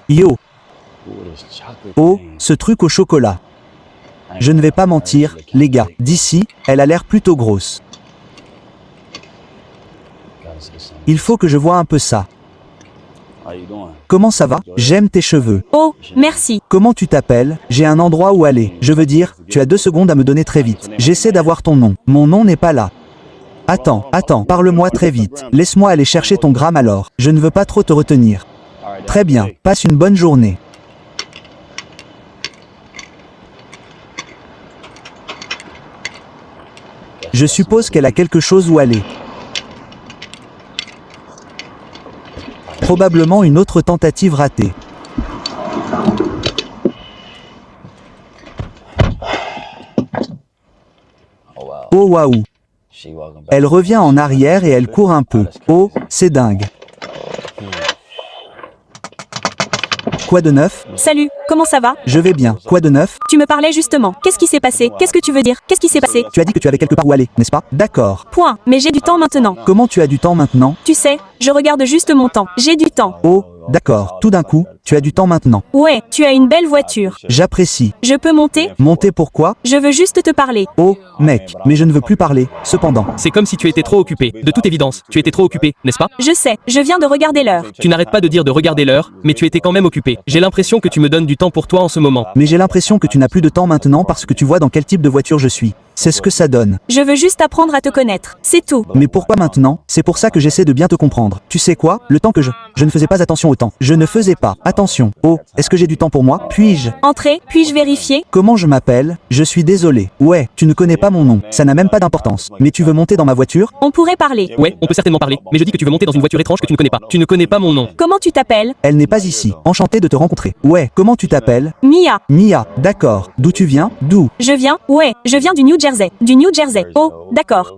Yo. Oh, ce truc au chocolat. Je ne vais pas mentir, les gars, d'ici, elle a l'air plutôt grosse. Il faut que je voie un peu ça. Comment ça va? J'aime tes cheveux. Oh, merci. Comment tu t'appelles? J'ai un endroit où aller. Je veux dire, tu as 2 secondes à me donner très vite. J'essaie d'avoir ton nom. Mon nom n'est pas là. Attends, parle-moi très vite. Laisse-moi aller chercher ton gramme alors. Je ne veux pas trop te retenir. Très bien, passe une bonne journée. Je suppose qu'elle a quelque chose où aller. Probablement une autre tentative ratée. Oh waouh! Elle revient en arrière et elle court un peu. Oh, c'est dingue. Quoi de neuf? Salut, comment ça va? Je vais bien. Quoi de neuf? Tu me parlais justement. Qu'est-ce qui s'est passé? Qu'est-ce que tu veux dire? Qu'est-ce qui s'est passé? Tu as dit que tu avais quelque part où aller, n'est-ce pas? D'accord. Point. Mais j'ai du temps maintenant. Comment tu as du temps maintenant? Tu sais, je regarde juste mon temps. J'ai du temps. Oh, d'accord. Tout d'un coup, tu as du temps maintenant. Ouais, tu as une belle voiture. J'apprécie. Je peux monter? Monter pourquoi? Je veux juste te parler. Oh, mec, mais je ne veux plus parler. Cependant. C'est comme si tu étais trop occupé. De toute évidence, tu étais trop occupé, n'est-ce pas? Je sais, je viens de regarder l'heure. Tu n'arrêtes pas de dire de regarder l'heure, mais tu étais quand même occupé. J'ai l'impression que tu me donnes du temps pour toi en ce moment. Mais j'ai l'impression que tu n'as plus de temps maintenant parce que tu vois dans quel type de voiture je suis. C'est ce que ça donne. Je veux juste apprendre à te connaître. C'est tout. Mais pourquoi maintenant? C'est pour ça que j'essaie de bien te comprendre. Tu sais quoi? Le temps que je ne faisais pas attention au temps. Je ne faisais pas attention. Oh, est-ce que j'ai du temps pour moi? Puis-je? Entrez, puis-je vérifier? Comment je m'appelle? Je suis désolé. Ouais, tu ne connais pas mon nom. Ça n'a même pas d'importance. Mais tu veux monter dans ma voiture? On pourrait parler. Ouais, on peut certainement parler, mais je dis que tu veux monter dans une voiture étrange que tu ne connais pas. Tu ne connais pas mon nom. Comment tu t'appelles? Elle n'est pas ici. Enchanté de te rencontrer. Ouais, comment tu t'appelles? Mia. Mia, d'accord. D'où tu viens? D'où? Je viens? Ouais, je viens du New Jersey. Du New Jersey. Oh, d'accord.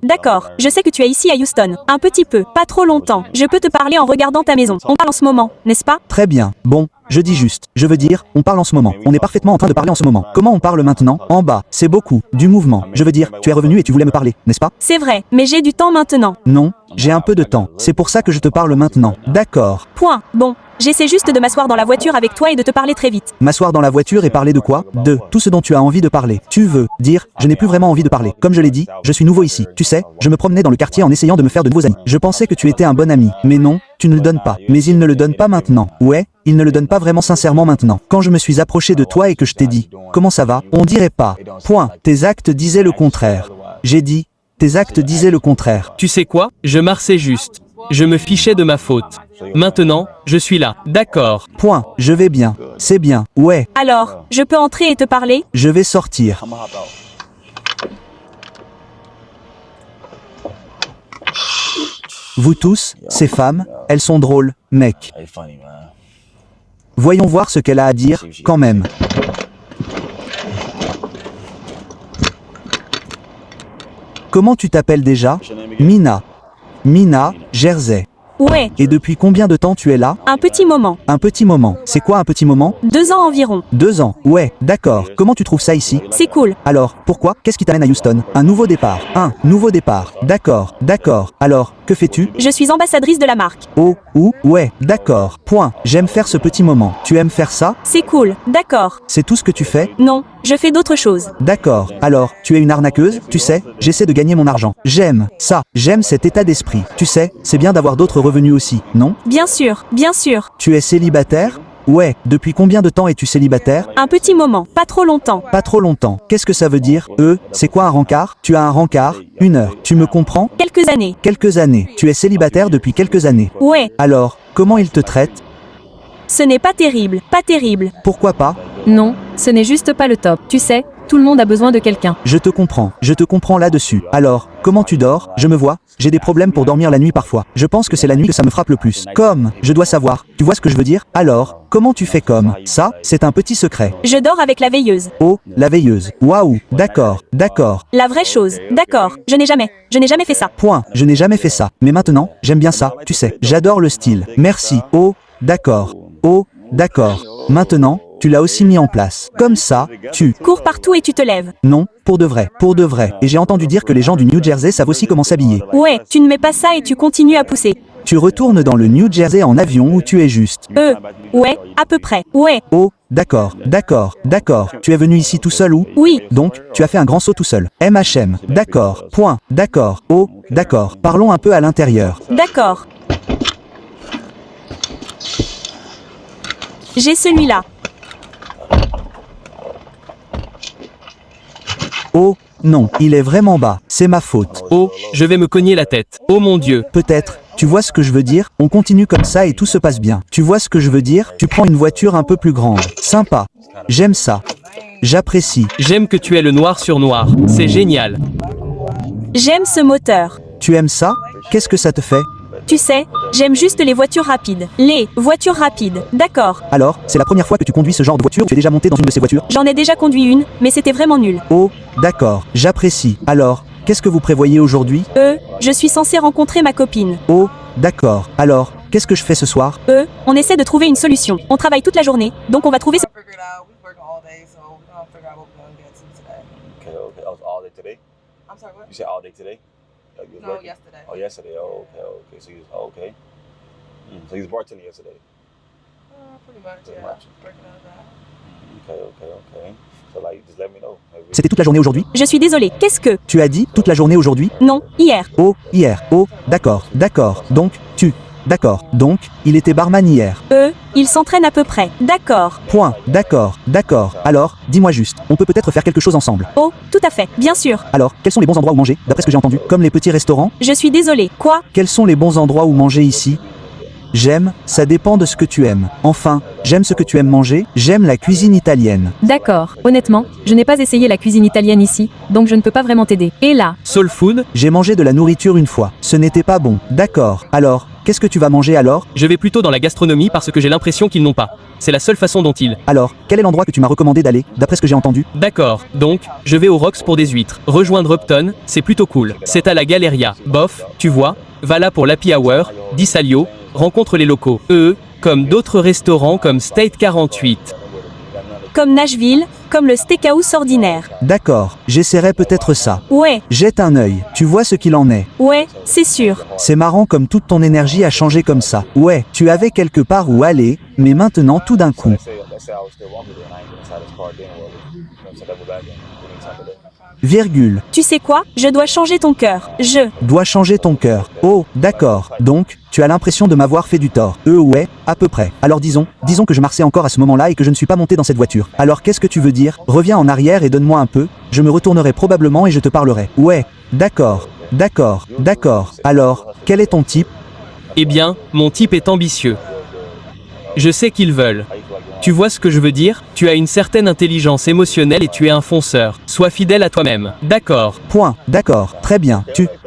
Je sais que tu es ici à Houston. Un petit peu, pas trop longtemps. Je peux te parler en regardant ta maison. On parle en ce moment, n'est-ce pas? Très bien. Bon, je dis juste. Je veux dire, on parle en ce moment. On est parfaitement en train de parler en ce moment. Comment on parle maintenant? En bas, c'est beaucoup. Du mouvement. Je veux dire, tu es revenu et tu voulais me parler, n'est-ce pas? C'est vrai, mais j'ai du temps maintenant. Non, j'ai un peu de temps. C'est pour ça que je te parle maintenant. D'accord. Point. Bon. J'essaie juste de m'asseoir dans la voiture avec toi et de te parler très vite. M'asseoir dans la voiture et parler de quoi? De tout ce dont tu as envie de parler. Tu veux dire, je n'ai plus vraiment envie de parler. Comme je l'ai dit, je suis nouveau ici. Tu sais, je me promenais dans le quartier en essayant de me faire de nouveaux amis. Je pensais que tu étais un bon ami. Mais non, tu ne le donnes pas. Mais il ne le donne pas maintenant. Ouais, il ne le donne pas vraiment sincèrement maintenant. Quand je me suis approché de toi et que je t'ai dit, comment ça va? On dirait pas. Point. Tes actes disaient le contraire. J'ai dit, tes actes disaient le contraire. Tu sais quoi? Je marchais juste. Je me fichais de ma faute. Maintenant, je suis là. D'accord. Point. Je vais bien. C'est bien. Ouais. Alors, je peux entrer et te parler? Je vais sortir. Vous tous, ces femmes, elles sont drôles, mec. Voyons voir ce qu'elle a à dire, quand même. Comment tu t'appelles déjà? Mina. Mina, Jersey. Ouais. Et depuis combien de temps tu es là? Un petit moment. Un petit moment. C'est quoi un petit moment? 2 ans environ. 2 ans. Ouais, d'accord. Comment tu trouves ça ici? C'est cool. Alors, pourquoi? Qu'est-ce qui t'amène à Houston? Un nouveau départ. Un nouveau départ. D'accord, d'accord. Alors, que fais-tu? Je suis ambassadrice de la marque. Oh, ou, ouais, d'accord. Point. J'aime faire ce petit moment. Tu aimes faire ça? C'est cool. D'accord. C'est tout ce que tu fais? Non, je fais d'autres choses. D'accord. Alors, tu es une arnaqueuse? Tu sais, j'essaie de gagner mon argent. J'aime ça. J'aime cet état d'esprit. Tu sais, c'est bien d'avoir d'autres revenus aussi, non? Bien sûr, bien sûr. Tu es célibataire? Ouais. Depuis combien de temps es-tu célibataire? Un petit moment, pas trop longtemps. Pas trop longtemps. Qu'est-ce que ça veut dire? C'est quoi un rencard? Tu as un rencard? 1 heure. Tu me comprends? Quelques années. Quelques années. Tu es célibataire depuis quelques années. Ouais. Alors, comment il te traite? Ce n'est pas terrible, pas terrible. Pourquoi pas? Non, ce n'est juste pas le top. Tu sais, tout le monde a besoin de quelqu'un. Je te comprends là-dessus. Alors, comment tu dors? Je me vois, j'ai des problèmes pour dormir la nuit parfois. Je pense que c'est la nuit que ça me frappe le plus. Comme, je dois savoir, tu vois ce que je veux dire? Alors, comment tu fais comme? Ça, c'est un petit secret. Je dors avec la veilleuse. Oh, la veilleuse. Waouh, d'accord, d'accord. La vraie chose. D'accord, je n'ai jamais fait ça. Point, je n'ai jamais fait ça. Mais maintenant, j'aime bien ça, tu sais. J'adore le style. Merci. Oh, d'accord. Oh, d'accord. Maintenant, tu l'as aussi mis en place. Comme ça, tu... Cours partout et tu te lèves. Non, pour de vrai, pour de vrai. Et j'ai entendu dire que les gens du New Jersey savent aussi comment s'habiller. Ouais, tu ne mets pas ça et tu continues à pousser. Tu retournes dans le New Jersey en avion ou tu es juste? Ouais, à peu près. Ouais, Oh, d'accord, d'accord, d'accord. Tu es venu ici tout seul ou? oui. Donc, tu as fait un grand saut tout seul. MHM, d'accord, point, d'accord, oh, d'accord. Parlons un peu à l'intérieur. D'accord. J'ai celui-là. Oh, non, il est vraiment bas, c'est ma faute. Oh, je vais me cogner la tête. Oh mon Dieu. Peut-être, tu vois ce que je veux dire? On continue comme ça et tout se passe bien. Tu vois ce que je veux dire? Tu prends une voiture un peu plus grande. Sympa. J'aime ça. J'apprécie. J'aime que tu aies le noir sur noir. C'est génial. J'aime ce moteur. Tu aimes ça? Qu'est-ce que ça te fait? Tu sais, j'aime juste les voitures rapides. Les voitures rapides. D'accord. Alors, c'est la première fois que tu conduis ce genre de voiture? Tu es déjà monté dans une de ces voitures? J'en ai déjà conduit une, mais c'était vraiment nul. Oh, d'accord, j'apprécie. Alors, qu'est-ce que vous prévoyez aujourd'hui? Je suis censé rencontrer ma copine. Oh, d'accord. Alors, qu'est-ce que je fais ce soir? On essaie de trouver une solution. On travaille toute la journée, donc on va trouver... Figure it out. We working all day, so we're gonna figure out what we're gonna get to today. Okay, okay. Oh, all day today? I'm sorry, what? You said all day today? You was No, working? yesterday. Oh, yesterday. Oh, okay, okay. So you was, oh, okay. So you was bartending yesterday? Pretty much, Pretty yeah. much. Working on that. Okay, okay, okay. So like, just let me know. Maybe- C'était toute la journée aujourd'hui? Je suis désolée. Qu'est-ce que... Tu as dit toute la journée aujourd'hui? Non, hier. Oh, hier. Oh, d'accord, d'accord. Donc, tu... D'accord. Donc, il était barman hier. Il s'entraîne à peu près. D'accord. Point. D'accord, d'accord. Alors, dis-moi juste, on peut peut-être faire quelque chose ensemble. Oh, tout à fait. Bien sûr. Alors, quels sont les bons endroits où manger, d'après ce que j'ai entendu? Comme les petits restaurants? Je suis désolée. Quoi? Quels sont les bons endroits où manger ici? J'aime, ça dépend de ce que tu aimes. Enfin, j'aime ce que tu aimes manger, j'aime la cuisine italienne. D'accord. Honnêtement, je n'ai pas essayé la cuisine italienne ici, donc je ne peux pas vraiment t'aider. Et là, Soul Food? J'ai mangé de la nourriture une fois, ce n'était pas bon. D'accord, alors, qu'est-ce que tu vas manger alors? Je vais plutôt dans la gastronomie parce que j'ai l'impression qu'ils n'ont pas. C'est la seule façon dont ils... Alors, quel est l'endroit que tu m'as recommandé d'aller, d'après ce que j'ai entendu? D'accord, donc, je vais au Rox pour des huîtres. Rejoindre Upton, c'est plutôt cool. C'est à la Galleria. Bof, tu vois, va là pour l'happy hour, 10 à Lio, rencontre les locaux. Comme d'autres restaurants comme State 48. Comme Nashville, comme le steakhouse ordinaire. D'accord, j'essaierai peut-être ça. Ouais, Jette un œil, tu vois ce qu'il en est. ouais, c'est sûr. C'est marrant comme toute ton énergie a changé comme ça. Ouais, tu avais quelque part où aller, mais maintenant tout d'un coup. Let's say I was still walking there and I ain't been inside this car then. Well, you know what I'm saying? That go back in. We need time to do. Virgule, Tu sais quoi? Je dois changer ton cœur. Je... dois changer ton cœur. Oh, d'accord. Donc, tu as l'impression de m'avoir fait du tort. Ouais, à peu près. Alors disons que je marchais encore à ce moment-là et que je ne suis pas monté dans cette voiture. Alors qu'est-ce que tu veux dire? Reviens en arrière et donne-moi un peu. Je me retournerai probablement et je te parlerai. Ouais, d'accord, d'accord, d'accord. Alors, quel est ton type? Eh bien, mon type est ambitieux. Je sais qu'ils veulent. Tu vois ce que je veux dire? Tu as une certaine intelligence émotionnelle et tu es un fonceur. Sois fidèle à toi-même. D'accord. Point, d'accord, très bien.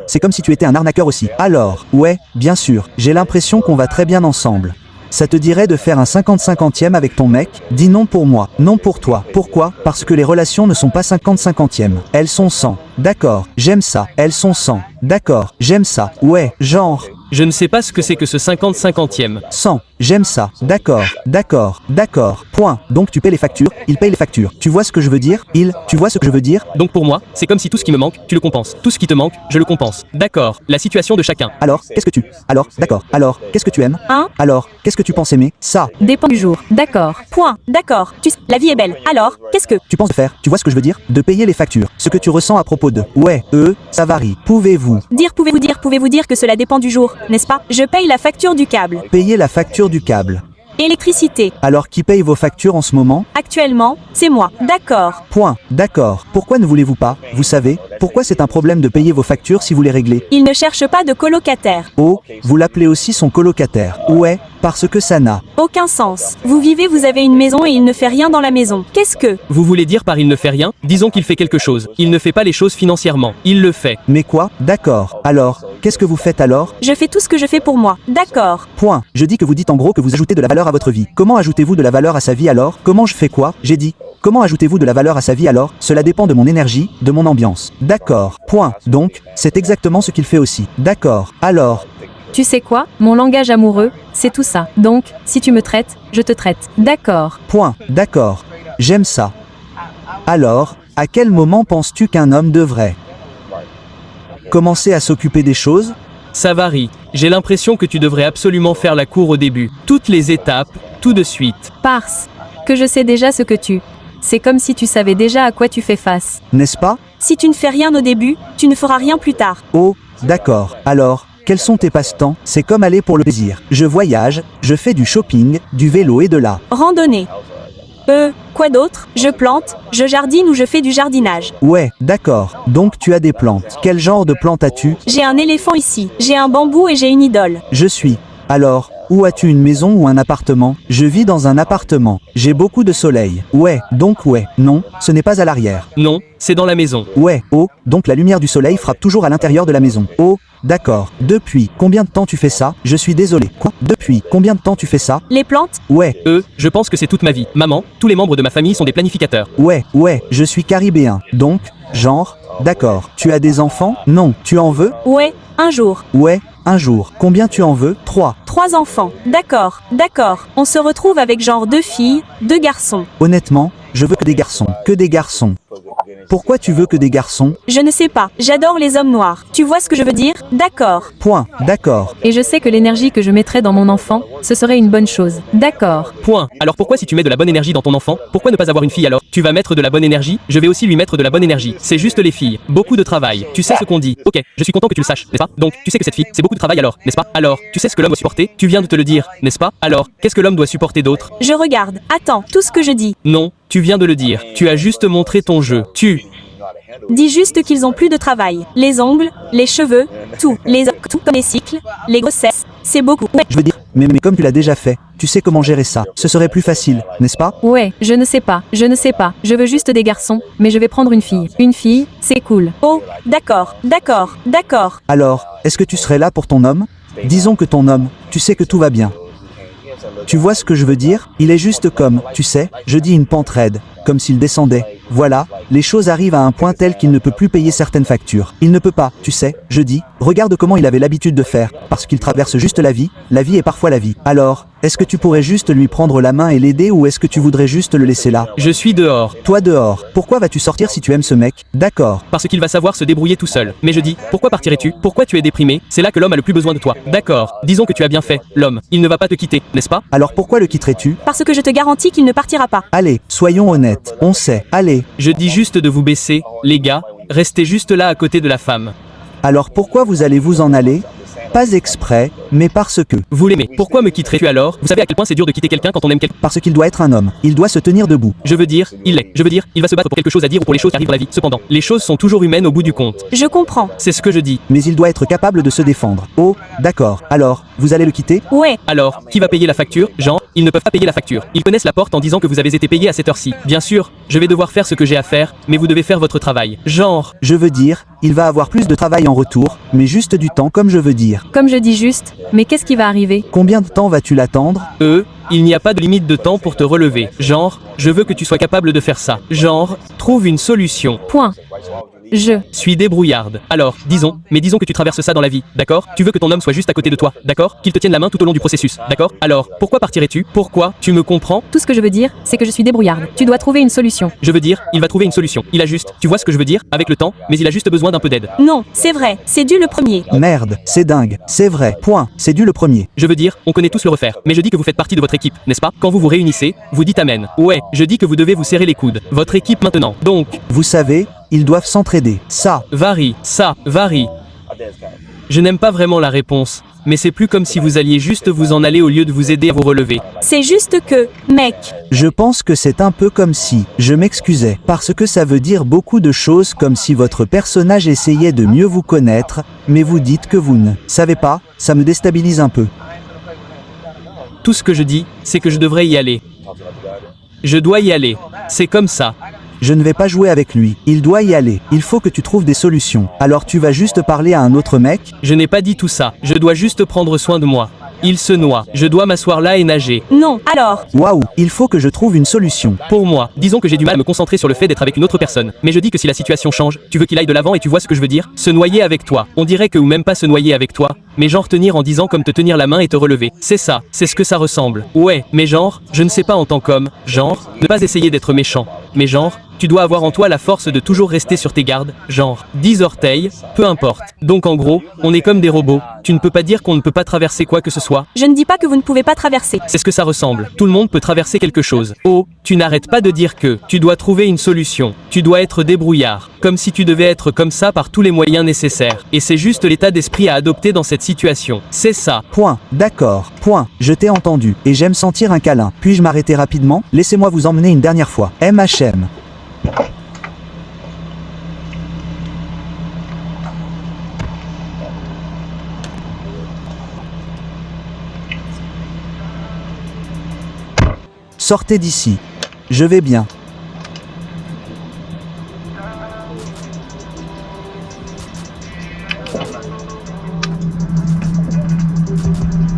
C'est comme si tu étais un arnaqueur aussi. Alors, ouais, bien sûr, j'ai l'impression qu'on va très bien ensemble. Ça te dirait de faire un 50-50e avec ton mec? Dis non pour moi, non pour toi. Pourquoi? Parce que les relations ne sont pas 50-50e. Elles sont 100. D'accord, j'aime ça. Elles sont 100. D'accord, j'aime ça. Ouais, genre... Je ne sais pas ce que c'est que ce 50-50e. 100. J'aime ça. D'accord, d'accord, d'accord. Point. Donc tu paies les factures, il paye les factures. Tu vois ce que je veux dire? Tu vois ce que je veux dire? Donc pour moi, c'est comme si tout ce qui me manque, tu le compenses. Tout ce qui te manque, je le compense. D'accord. La situation de chacun. Alors, qu'est-ce que tu... Alors, d'accord. Alors, qu'est-ce que tu aimes? Hein? Alors, qu'est-ce que tu penses aimer? Ça. dépend du jour. D'accord. Point. D'accord. La vie est belle. Alors, qu'est-ce que... Tu penses de faire, tu vois ce que je veux dire? De payer les factures. Ce que tu ressens à propos de... Ouais, ça varie. Pouvez-vous Pouvez-vous dire que cela dépend du jour, n'est-ce pas? Je paye la facture du câble. payer la facture du câble? Électricité. Alors qui paye vos factures en ce moment? Actuellement, c'est moi. D'accord. Point. D'accord. Pourquoi ne voulez-vous pas? Vous savez, pourquoi c'est un problème de payer vos factures si vous les réglez? Il ne cherche pas de colocataire. Oh, vous l'appelez aussi son colocataire. Ouais, parce que ça n'a... Aucun sens. Vous vivez, vous avez une maison et il ne fait rien dans la maison. Qu'est-ce que... Vous voulez dire par il ne fait rien? Disons qu'il fait quelque chose. Il ne fait pas les choses financièrement. Il le fait. Mais quoi? D'accord. Alors, qu'est-ce que vous faites alors? Je fais tout ce que je fais pour moi. D'accord. Point. Je dis que vous dites en gros que vous ajoutez de la valeur à votre vie. Comment ajoutez-vous de la valeur à sa vie alors? Comment je fais quoi? J'ai dit. Comment ajoutez-vous de la valeur à sa vie alors? Cela dépend de mon énergie, de mon ambiance. D'accord. Point. Donc, c'est exactement ce qu'il fait aussi. D'accord. Alors, Tu sais quoi? Mon langage amoureux, c'est tout ça. Donc, si tu me traites, je te traite. D'accord. point. D'accord. J'aime ça. Alors, à quel moment penses-tu qu'un homme devrait commencer à s'occuper des choses? Ça varie. J'ai l'impression que tu devrais absolument faire la cour au début. Toutes les étapes, tout de suite. Parce que je sais déjà ce que tu... C'est comme si tu savais déjà à quoi tu fais face. N'est-ce pas? Si tu ne fais rien au début, tu ne feras rien plus tard. Oh, d'accord. Alors, quels sont tes passe-temps? C'est comme aller pour le plaisir. Je voyage, je fais du shopping, du vélo et de la... Randonnée. Quoi d'autre? Je plante, je jardine ou je fais du jardinage. Ouais, d'accord. Donc tu as des plantes. Quel genre de plantes as-tu? J'ai un éléphant ici, j'ai un bambou et j'ai une idole. Je suis. Alors, où as-tu une maison ou un appartement? Je vis dans un appartement. J'ai beaucoup de soleil. Ouais, donc ouais. Non, ce n'est pas à l'arrière. Non, c'est dans la maison. Ouais, oh, donc la lumière du soleil frappe toujours à l'intérieur de la maison. Oh, d'accord. Depuis combien de temps tu fais ça? Je suis désolé. Quoi? Depuis combien de temps tu fais ça? Les plantes? Ouais, Je pense que c'est toute ma vie. Maman, tous les membres de ma famille sont des planificateurs. ouais, je suis caribéen. Donc, genre, d'accord. Tu as des enfants? Non. Tu en veux? Ouais, un jour. Ouais, un jour. Combien tu en veux? 3. 3 enfants. D'accord. On se retrouve avec genre 2 filles, 2 garçons. Honnêtement, je veux que des garçons. Que des garçons. Pourquoi tu veux que des garçons? Je ne sais pas, j'adore les hommes noirs. Tu vois ce que je veux dire? D'accord. Point. D'accord. Et je sais que l'énergie que je mettrais dans mon enfant, ce serait une bonne chose. D'accord. Point. Alors pourquoi si tu mets de la bonne énergie dans ton enfant, pourquoi ne pas avoir une fille alors? Tu vas mettre de la bonne énergie, je vais aussi lui mettre de la bonne énergie. C'est juste les filles. Beaucoup de travail. Tu sais ce qu'on dit. Ok, je suis content que tu le saches, n'est-ce pas? Donc, tu sais que cette fille, c'est beaucoup de travail alors, n'est-ce pas? Alors, tu sais ce que l'homme doit supporter? Tu viens de te le dire, n'est-ce pas? Alors, qu'est-ce que l'homme doit supporter d'autre? Je regarde. Attends, tout ce que je dis. Non, tu viens de le dire. Tu as juste montré ton jeu. Dis juste qu'ils ont plus de travail. Les ongles, les cheveux, tout comme les cycles, les grossesses. C'est beaucoup. Ouais. Je veux dire, mais comme tu l'as déjà fait, tu sais comment gérer ça. Ce serait plus facile, n'est-ce pas? Ouais, je ne sais pas. Je veux juste des garçons, mais je vais prendre une fille. Une fille, c'est cool. Oh, d'accord. Alors, est-ce que tu serais là pour ton homme? Disons que ton homme, tu sais que tout va bien. Tu vois ce que je veux dire? Il est juste comme, tu sais, je dis une pente raide, comme s'il descendait. Voilà, les choses arrivent à un point tel qu'il ne peut plus payer certaines factures. Il ne peut pas, tu sais, je dis, regarde comment il avait l'habitude de faire, parce qu'il traverse juste la vie est parfois la vie. Alors, est-ce que tu pourrais juste lui prendre la main et l'aider ou est-ce que tu voudrais juste le laisser là? Je suis dehors. Toi dehors, pourquoi vas-tu sortir si tu aimes ce mec? D'accord. Parce qu'il va savoir se débrouiller tout seul. Mais je dis, pourquoi partirais-tu? Pourquoi tu es déprimé? C'est là que l'homme a le plus besoin de toi. D'accord. Disons que tu as bien fait. L'homme, il ne va pas te quitter, n'est-ce pas? Alors pourquoi le quitterais-tu? Parce que je te garantis qu'il ne partira pas. Allez, soyons honnêtes, on sait, allez. Je dis juste de vous baisser, les gars. Restez juste là à côté de la femme. Alors pourquoi vous allez vous en aller? Pas exprès, mais parce que. Vous l'aimez. Pourquoi me quitterais-tu alors? Vous savez à quel point c'est dur de quitter quelqu'un quand on aime quelqu'un. Parce qu'il doit être un homme. Il doit se tenir debout. Je veux dire, il l'est. Je veux dire, il va se battre pour quelque chose à dire ou pour les choses qui arrivent dans la vie. Cependant, les choses sont toujours humaines au bout du compte. Je comprends. C'est ce que je dis. Mais il doit être capable de se défendre. Oh, d'accord. Alors, vous allez le quitter? Ouais. Alors, qui va payer la facture? Genre, ils ne peuvent pas payer la facture. Ils connaissent la porte en disant que vous avez été payé à cette heure-ci. Bien sûr, je vais devoir faire ce que j'ai à faire, mais vous devez faire votre travail. Genre, Je veux dire, il va avoir plus de travail en retour, mais juste du temps comme je veux dire. Comme je dis juste, mais qu'est-ce qui va arriver? Combien de temps vas-tu l'attendre? il n'y a pas de limite de temps pour te relever. Genre, je veux que tu sois capable de faire ça. Genre, trouve une solution. Point. Je Suis débrouillarde. Alors, disons que tu traverses ça dans la vie, d'accord? Tu veux que ton homme soit juste à côté de toi, d'accord? Qu'il te tienne la main tout au long du processus, d'accord? Alors, pourquoi partirais-tu? Pourquoi? Tu me comprends? Tout ce que je veux dire, c'est que je suis débrouillarde. Tu dois trouver une solution. Je veux dire, il va trouver une solution. Il a juste, tu vois ce que je veux dire? Avec le temps, mais il a juste besoin d'un peu d'aide. Non, c'est vrai, c'est dû le premier. Merde, c'est dingue, c'est vrai, point, c'est dû le premier. Je veux dire, on connaît tous le refaire, mais je dis que vous faites partie de votre équipe, n'est-ce pas? Quand vous vous réunissez, vous dites amen. Ouais, je dis que vous devez vous serrer les coudes. Votre équipe maintenant. Donc, Vous savez, ils doivent s'entraider. Ça varie. Je n'aime pas vraiment la réponse, mais c'est plus comme si vous alliez juste vous en aller au lieu de vous aider à vous relever. C'est juste que, mec, Je pense que c'est un peu comme si, je m'excusais, parce que ça veut dire beaucoup de choses comme si votre personnage essayait de mieux vous connaître, mais vous dites que vous ne savez pas, ça me déstabilise un peu. Tout ce que je dis, c'est que je devrais y aller. Je dois y aller. C'est comme ça. Je ne vais pas jouer avec lui, il doit y aller, il faut que tu trouves des solutions. Alors tu vas juste parler à un autre mec? Je n'ai pas dit tout ça. Je dois juste prendre soin de moi. Il se noie. Je dois m'asseoir là et nager. non, alors, Waouh, il faut que je trouve une solution. Pour moi, disons que j'ai du mal à me concentrer sur le fait d'être avec une autre personne. Mais je dis que si la situation change, tu veux qu'il aille de l'avant et tu vois ce que je veux dire? Se noyer avec toi. On dirait que ou même pas se noyer avec toi. Mais genre tenir en disant comme te tenir la main et te relever. C'est ça, c'est ce que ça ressemble. Ouais, mais genre, je ne sais pas en tant qu'homme. Genre, ne pas essayer d'être méchant. Mais genre, Tu dois avoir en toi la force de toujours rester sur tes gardes, genre 10 orteils, peu importe. Donc en gros, on est comme des robots, tu ne peux pas dire qu'on ne peut pas traverser quoi que ce soit. Je ne dis pas que vous ne pouvez pas traverser. C'est ce que ça ressemble. Tout le monde peut traverser quelque chose. Oh, tu n'arrêtes pas de dire que tu dois trouver une solution. Tu dois être débrouillard. Comme si tu devais être comme ça par tous les moyens nécessaires. Et c'est juste l'état d'esprit à adopter dans cette situation. C'est ça. Point. D'accord. Point. Je t'ai entendu. Et j'aime sentir un câlin. Puis-je m'arrêter rapidement? Laissez-moi vous emmener une dernière fois. MHM. Sortez d'ici. Je vais bien.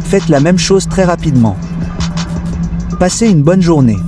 Faites la même chose très rapidement. Passez une bonne journée.